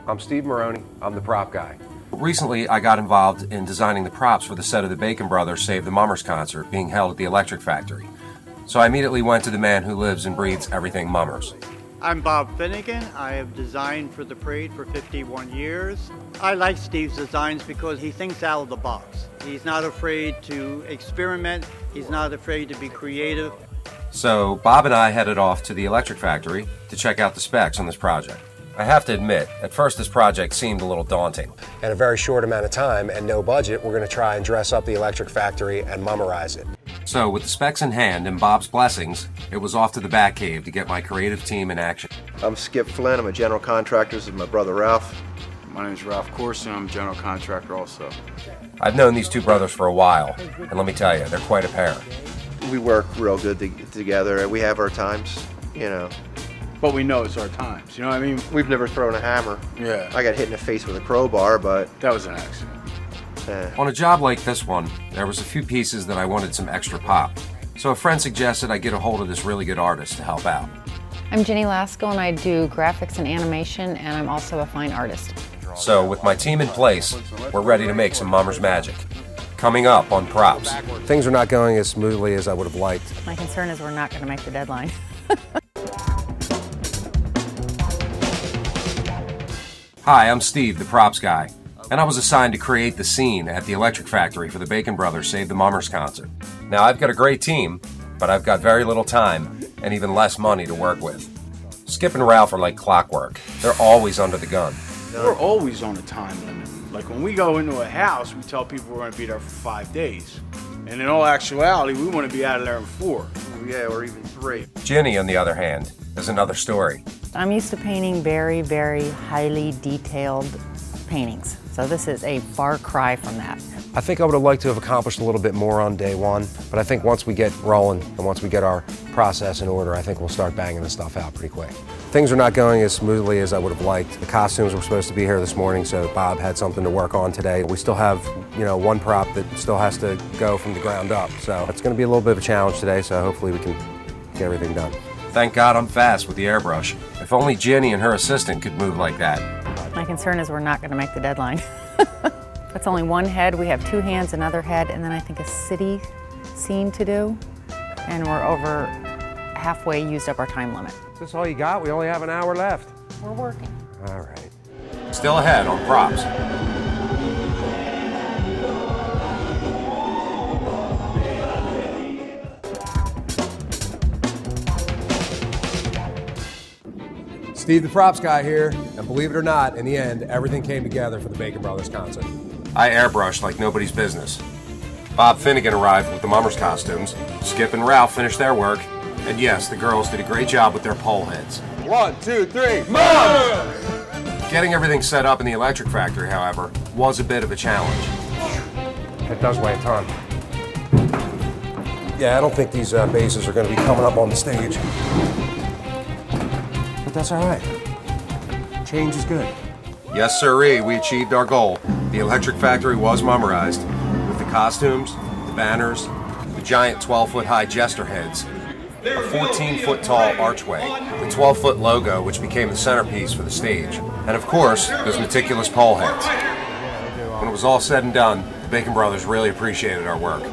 I'm Steve Maroney. I'm the prop guy. Recently, I got involved in designing the props for the set of the Bacon Brothers Save the Mummers concert being held at the Electric Factory. So I immediately went to the man who lives and breathes everything Mummers. I'm Bob Finnegan. I have designed for the parade for 51 years. I like Steve's designs because he thinks out of the box. He's not afraid to experiment. He's not afraid to be creative. So Bob and I headed off to the Electric Factory to check out the specs on this project. I have to admit, at first this project seemed a little daunting. In a very short amount of time and no budget, we're going to try and dress up the Electric Factory and mummerize it. So with the specs in hand and Bob's blessings, it was off to the Batcave to get my creative team in action. I'm Skip Flynn. I'm a general contractor. This is my brother Ralph. My name is Ralph Corson. I'm a general contractor also. I've known these two brothers for a while, and let me tell you, they're quite a pair. We work real good together, and we have our times, you know. But we know it's our times, you know what I mean? We've never thrown a hammer. Yeah. I got hit in the face with a crowbar, but... That was an accident. On a job like this one, there was a few pieces that I wanted some extra pop. So a friend suggested I get a hold of this really good artist to help out. I'm Jenny Lasko and I do graphics and animation, and I'm also a fine artist. So with my team in place, we're ready to make some Mummers magic. Coming up on Props. Things are not going as smoothly as I would have liked. My concern is we're not going to make the deadline. Hi, I'm Steve, the props guy, and I was assigned to create the scene at the Electric Factory for the Bacon Brothers Save the Mummers concert. Now, I've got a great team, but I've got very little time and even less money to work with. Skip and Ralph are like clockwork. They're always under the gun. We're always on a time limit. Like when we go into a house, we tell people we're going to be there for 5 days. And in all actuality, we want to be out of there in 4. Yeah, or even 3. Jenny, on the other hand, is another story. I'm used to painting very, very highly detailed paintings. So this is a far cry from that. I think I would have liked to have accomplished a little bit more on day one, but I think once we get rolling and once we get our process in order, I think we'll start banging this stuff out pretty quick. Things are not going as smoothly as I would have liked. The costumes were supposed to be here this morning, so Bob had something to work on today. We still have, one prop that still has to go from the ground up. So it's going to be a little bit of a challenge today, so hopefully we can get everything done. Thank God I'm fast with the airbrush. If only Jenny and her assistant could move like that. My concern is we're not going to make the deadline. That's only one head. We have 2 hands, another head, and then I think a city scene to do. And we're over halfway used up our time limit. Is this all you got? We only have an hour left. We're working. All right. Still ahead on Props. Steve the props guy here, and believe it or not, in the end, everything came together for the Bacon Brothers concert. I airbrushed like nobody's business. Bob Finnegan arrived with the Mummers costumes, Skip and Ralph finished their work, and yes, the girls did a great job with their pole heads. 1, 2, 3, Mummers! Getting everything set up in the Electric Factory, however, was a bit of a challenge. It does weigh a ton. Yeah, I don't think these bases are going to be coming up on the stage. But that's all right. Change is good. Yes, sirree, we achieved our goal. The Electric Factory was mummerized, with the costumes, the banners, the giant 12-foot high jester heads, a 14-foot tall archway, the 12-foot logo which became the centerpiece for the stage, and of course, those meticulous pole heads. When it was all said and done, the Bacon Brothers really appreciated our work.